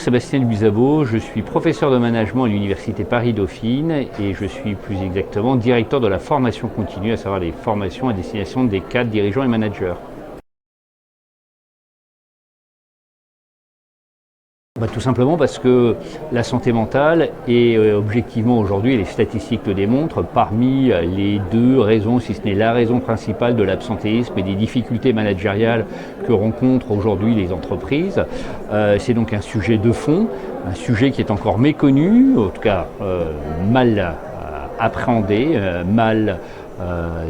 Sébastien Luisabo, je suis professeur de management à l'Université Paris-Dauphine et je suis plus exactement directeur de la formation continue, à savoir les formations à destination des cadres, dirigeants et managers. Tout simplement parce que la santé mentale est objectivement aujourd'hui, et les statistiques le démontrent, parmi les deux raisons, si ce n'est la raison principale de l'absentéisme et des difficultés managériales que rencontrent aujourd'hui les entreprises. C'est donc un sujet de fond, un sujet qui est encore méconnu, en tout cas mal appréhendé, mal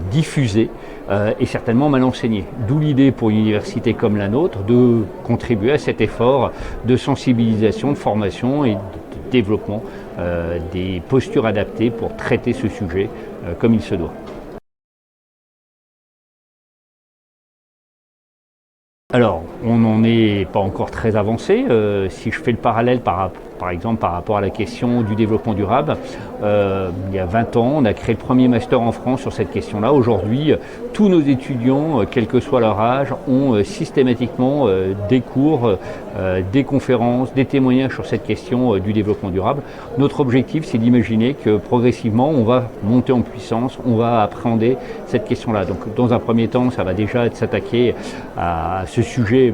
diffusé et certainement mal enseigné. D'où l'idée pour une université comme la nôtre de contribuer à cet effort de sensibilisation, de formation et de développement des postures adaptées pour traiter ce sujet comme il se doit. Alors, on n'en est pas encore très avancé. Si je fais le parallèle par exemple par rapport à la question du développement durable, il y a 20 ans, on a créé le premier master en France sur cette question-là. Aujourd'hui, tous nos étudiants, quel que soit leur âge, ont systématiquement des cours, des conférences, des témoignages sur cette question du développement durable. Notre objectif, c'est d'imaginer que progressivement, on va monter en puissance, on va appréhender cette question-là. Donc, dans un premier temps, ça va déjà être s'attaquer à ce sujet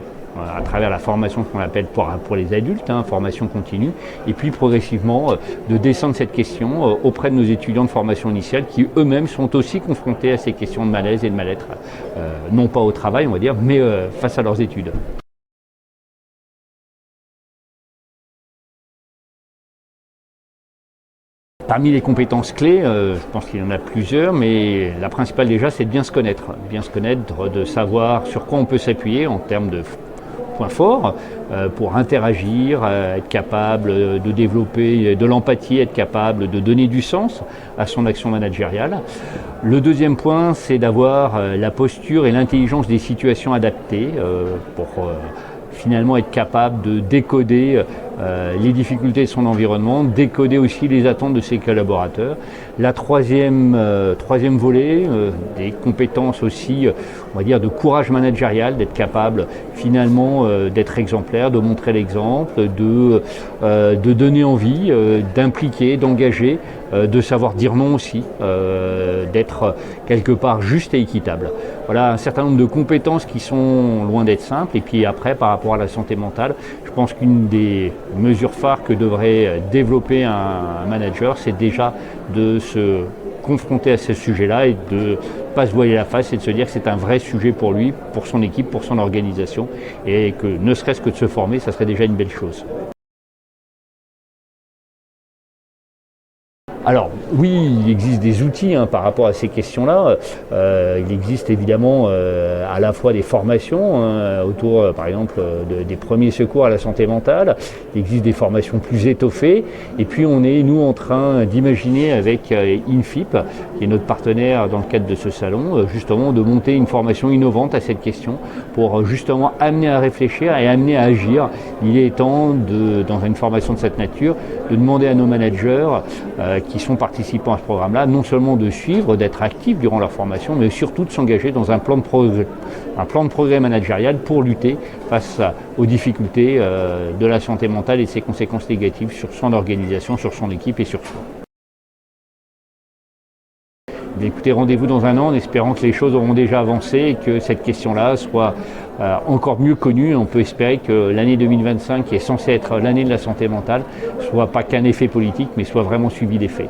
à travers la formation qu'on appelle pour les adultes, formation continue, et puis progressivement de descendre cette question auprès de nos étudiants de formation initiale qui eux-mêmes sont aussi confrontés à ces questions de malaise et de mal-être, non pas au travail on va dire, mais face à leurs études. Parmi les compétences clés, je pense qu'il y en a plusieurs, mais la principale déjà, c'est de bien se connaître, de savoir sur quoi on peut s'appuyer en termes de points forts pour interagir, être capable de développer de l'empathie, être capable de donner du sens à son action managériale. Le deuxième point, c'est d'avoir la posture et l'intelligence des situations adaptées pour finalement être capable de décoder les difficultés de son environnement, décoder aussi les attentes de ses collaborateurs. La troisième volet, des compétences aussi, on va dire, de courage managérial, d'être capable finalement d'être exemplaire, de montrer l'exemple, de donner envie, d'impliquer, d'engager, de savoir dire non aussi, d'être quelque part juste et équitable. Voilà un certain nombre de compétences qui sont loin d'être simples. Et puis après, par rapport à la santé mentale, je pense qu'une des mesures phares que devrait développer un manager, c'est déjà de se confronter à ce sujet-là et de ne pas se voiler la face et de se dire que c'est un vrai sujet pour lui, pour son équipe, pour son organisation, et que ne serait-ce que de se former, ça serait déjà une belle chose. Alors oui, il existe des outils par rapport à ces questions-là. Il existe évidemment à la fois des formations autour, par exemple, des premiers secours à la santé mentale. Il existe des formations plus étoffées. Et puis on est, nous, en train d'imaginer avec INFIP, qui est notre partenaire dans le cadre de ce salon, justement de monter une formation innovante à cette question pour justement amener à réfléchir et amener à agir. Il est temps, dans une formation de cette nature, de demander à nos managers qui sont participants à ce programme-là, non seulement de suivre, d'être actifs durant leur formation, mais surtout de s'engager dans un plan de progrès managérial pour lutter face aux difficultés de la santé mentale et ses conséquences négatives sur son organisation, sur son équipe et sur soi. Écoutez, rendez-vous dans un an en espérant que les choses auront déjà avancé et que cette question-là soit encore mieux connue. On peut espérer que l'année 2025, qui est censée être l'année de la santé mentale, soit pas qu'un effet politique, mais soit vraiment suivi d'effets.